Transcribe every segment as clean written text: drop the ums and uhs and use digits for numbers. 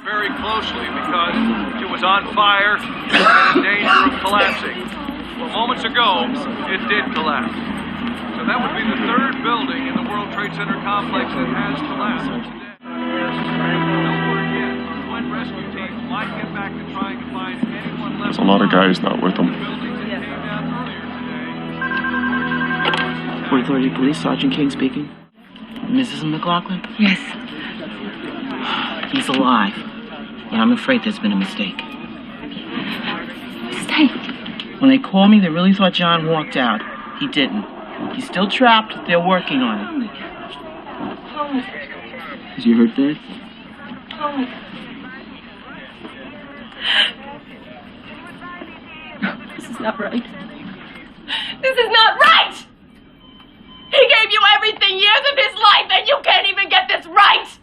very closely because it was on fire and in danger of collapsing. Well, moments ago, it did collapse. So that would be the third building in the World Trade Center complex that has collapsed today. No word yet when rescue teams might get back to trying to find anyone left. There's a lot of guys not with them. Port Authority Police, Sergeant King speaking. Mrs. McLaughlin? Yes. He's alive, but I'm afraid there's been a mistake. Mistake? When they called me, they really thought John walked out. He didn't. He's still trapped. They're working on it. Is you hurt, Dad? This is not right. This is not right! He gave you everything, years of his life, and you can't even get this right!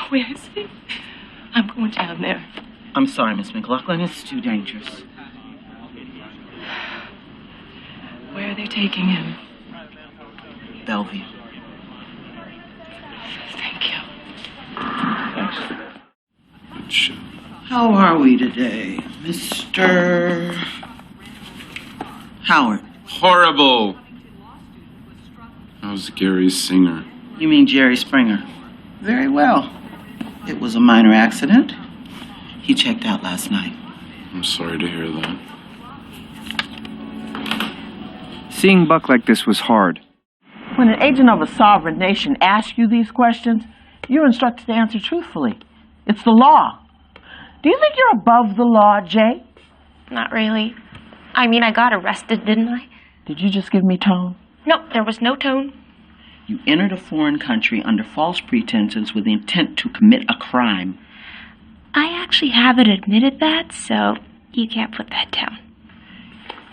Where is he? I'm going down there. I'm sorry, Miss McLaughlin. It's too dangerous. Where are they taking him? Bellevue. Thank you. Thanks. How are we today, Mr. Howard? Horrible. How's Gary Singer? You mean Jerry Springer? Very well. It was a minor accident. He checked out last night. I'm sorry to hear that. Seeing Buck like this was hard. When an agent of a sovereign nation asks you these questions, you're instructed to answer truthfully. It's the law. Do you think you're above the law, Jay? Not really. I mean, I got arrested, didn't I? Did you just give me tone? No, there was no tone. You entered a foreign country under false pretenses with the intent to commit a crime. I actually haven't admitted that, so you can't put that down.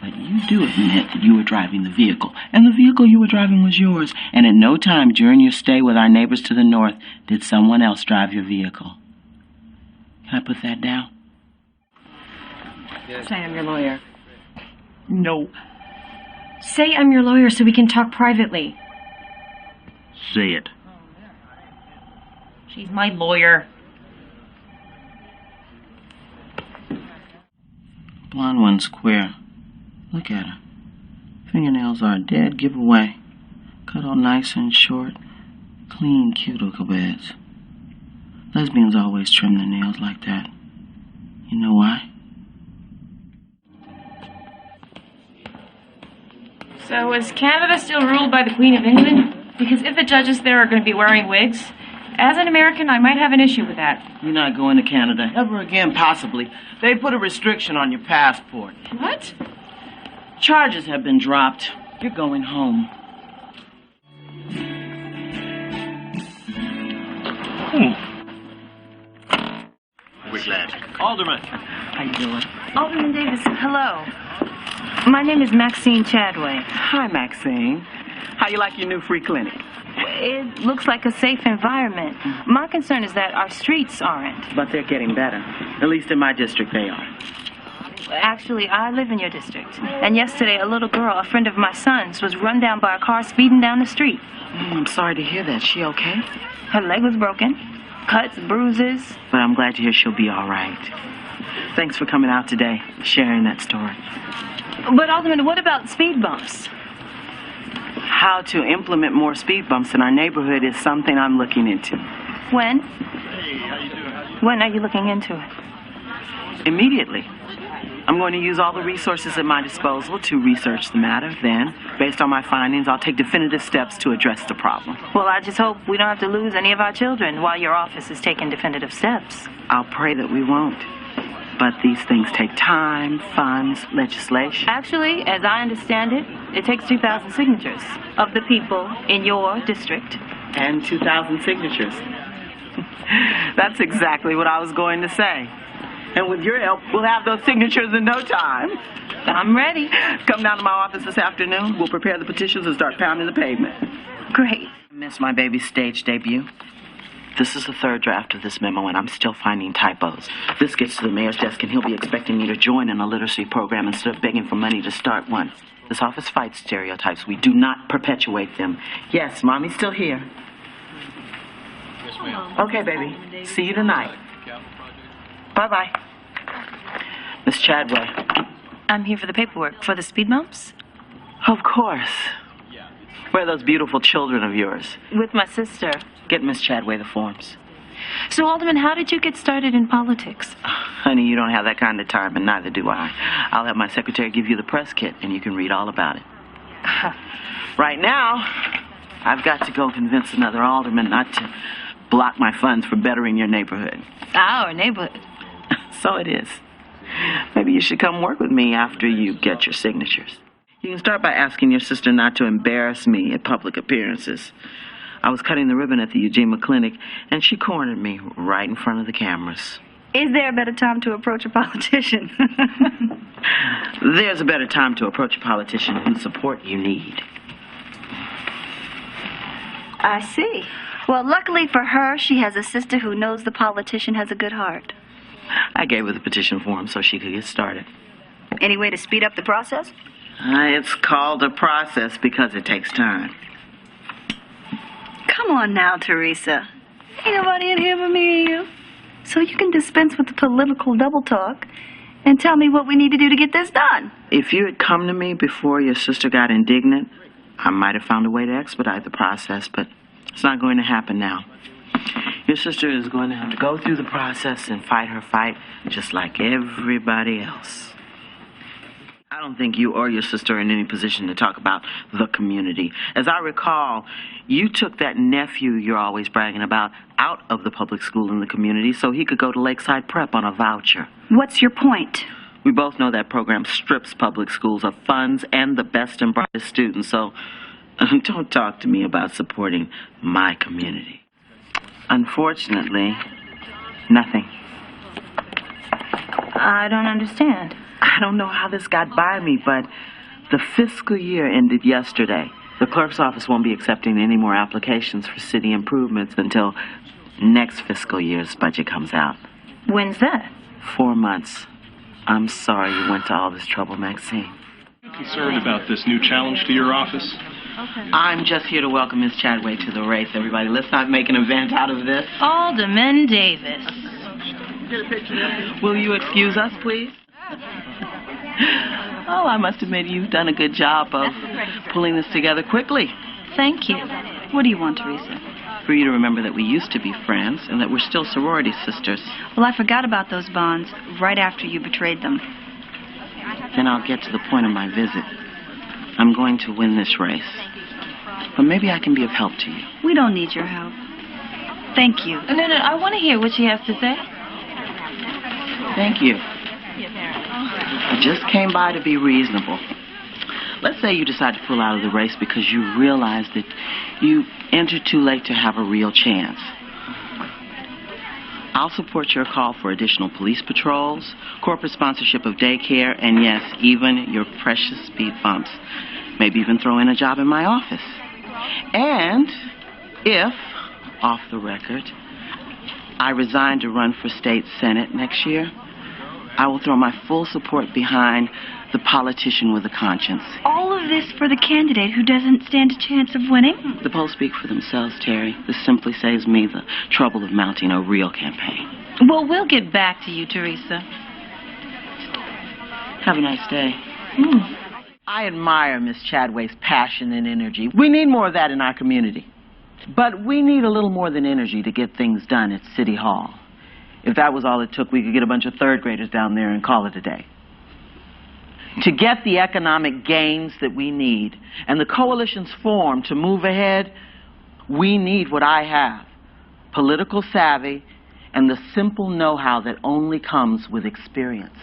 But you do admit that you were driving the vehicle, and the vehicle you were driving was yours, and at no time during your stay with our neighbors to the north did someone else drive your vehicle. Can I put that down? Yes. Say I'm your lawyer. No. Say I'm your lawyer so we can talk privately. Say it. She's my lawyer. Blonde one's queer. Look at her. Fingernails are a dead giveaway. Cut all nice and short. Clean cuticle beds. Lesbians always trim their nails like that. You know why? So is Canada still ruled by the Queen of England? Because if the judges there are going to be wearing wigs, as an American, I might have an issue with that. You're not going to Canada ever again, possibly. They put a restriction on your passport. What? Charges have been dropped. You're going home. We're glad. Alderman. How you doing? Alderman Davis, hello. My name is Maxine Chadway. Hi, Maxine. How you like your new free clinic? It looks like a safe environment. My concern is that our streets aren't. But they're getting better. At least in my district, they are. Actually, I live in your district. And yesterday, a little girl, a friend of my son's, was run down by a car speeding down the street. I'm sorry to hear that. She okay? Her leg was broken. Cuts, bruises. But I'm glad to hear she'll be all right. Thanks for coming out today, sharing that story. But, Alderman, what about speed bumps? How to implement more speed bumps in our neighborhood is something I'm looking into. When? Hey, how you doing? When are you looking into it? Immediately. I'm going to use all the resources at my disposal to research the matter. Then, based on my findings, I'll take definitive steps to address the problem. Well, I just hope we don't have to lose any of our children while your office is taking definitive steps. I'll pray that we won't. But these things take time, funds, legislation. Actually, as I understand it, it takes 2,000 signatures of the people in your district. And 2,000 signatures. That's exactly what I was going to say. And with your help, we'll have those signatures in no time. I'm ready. Come down to my office this afternoon. We'll prepare the petitions and start pounding the pavement. Great. I missed my baby's stage debut. This is the third draft of this memo, and I'm still finding typos. This gets to the mayor's desk, and he'll be expecting me to join in a literacy program instead of begging for money to start one. This office fights stereotypes. We do not perpetuate them. Yes, Mommy's still here. Yes, ma'am. Okay, baby. See you tonight. Bye-bye. Miss Chadway. I'm here for the paperwork. For the speed bumps? Of course. Where are those beautiful children of yours? With my sister. Get Miss Chadway the forms. So, Alderman, how did you get started in politics? Honey, you don't have that kind of time, and neither do I. I'll have my secretary give you the press kit, and you can read all about it. Right now, I've got to go convince another alderman not to block my funds for bettering your neighborhood. Our neighborhood. So it is. Maybe you should come work with me after you get your signatures. You can start by asking your sister not to embarrass me at public appearances. I was cutting the ribbon at the Eugenia Clinic, and she cornered me right in front of the cameras. Is there a better time to approach a politician? There's a better time to approach a politician whose support you need. I see. Well, luckily for her, she has a sister who knows the politician has a good heart. I gave her the petition form so she could get started. Any way to speed up the process? It's called a process because it takes time. Come on now, Teresa. Ain't nobody in here but me and you. So you can dispense with the political double talk and tell me what we need to do to get this done. If you had come to me before your sister got indignant, I might have found a way to expedite the process, but it's not going to happen now. Your sister is going to have to go through the process and fight her fight just like everybody else. I don't think you or your sister are in any position to talk about the community. As I recall, you took that nephew you're always bragging about out of the public school in the community so he could go to Lakeside Prep on a voucher. What's your point? We both know that program strips public schools of funds and the best and brightest students, so don't talk to me about supporting my community. Unfortunately, nothing. I don't understand. I don't know how this got by me, but the fiscal year ended yesterday. The clerk's office won't be accepting any more applications for city improvements until next fiscal year's budget comes out. When's that? 4 months. I'm sorry you went to all this trouble, Maxine. Are you concerned about this new challenge to your office? I'm just here to welcome Miss Chadway to the race, everybody. Let's not make an event out of this. Alderman Davis. Will you excuse us, please? Oh, I must admit you've done a good job of pulling this together quickly. Thank you. What do you want, Teresa? For you to remember that we used to be friends and that we're still sorority sisters. Well, I forgot about those bonds right after you betrayed them. Then I'll get to the point of my visit. I'm going to win this race. But maybe I can be of help to you. We don't need your help. Thank you. No, I want to hear what she has to say. Thank you. I just came by to be reasonable. Let's say you decide to pull out of the race because you realize that you entered too late to have a real chance. I'll support your call for additional police patrols, corporate sponsorship of daycare, and yes, even your precious speed bumps. Maybe even throw in a job in my office. And if, off the record, I resign to run for state senate next year, I will throw my full support behind the politician with a conscience. All of this for the candidate who doesn't stand a chance of winning? The polls speak for themselves, Terry. This simply saves me the trouble of mounting a real campaign. Well, we'll get back to you, Teresa. Have a nice day. I admire Miss Chadway's passion and energy. We need more of that in our community. But we need a little more than energy to get things done at City Hall. If that was all it took, we could get a bunch of third graders down there and call it a day. To get the economic gains that we need and the coalitions formed to move ahead, we need what I have: political savvy and the simple know-how that only comes with experience.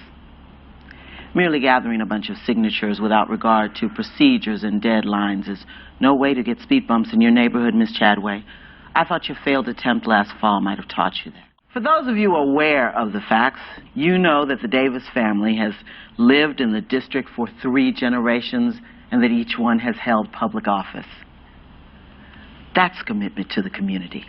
Merely gathering a bunch of signatures without regard to procedures and deadlines is no way to get speed bumps in your neighborhood, Miss Chadway. I thought your failed attempt last fall might have taught you that. For those of you aware of the facts, you know that the Davis family has lived in the district for 3 generations and that each one has held public office. That's commitment to the community.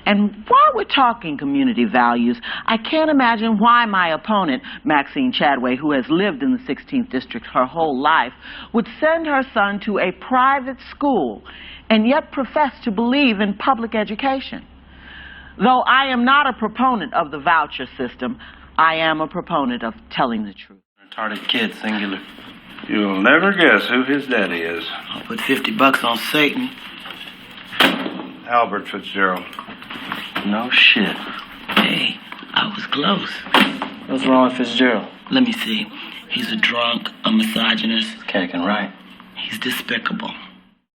And while we're talking community values, I can't imagine why my opponent, Maxine Chadway, who has lived in the 16th District her whole life, would send her son to a private school and yet profess to believe in public education. Though I am not a proponent of the voucher system, I am a proponent of telling the truth. Retarded kid, singular. You'll never guess who his daddy is. I'll put $50 on Satan. Albert Fitzgerald. No shit. Hey, I was close. What's wrong with Fitzgerald? Let me see. He's a drunk, a misogynist. Cat can write. He's despicable.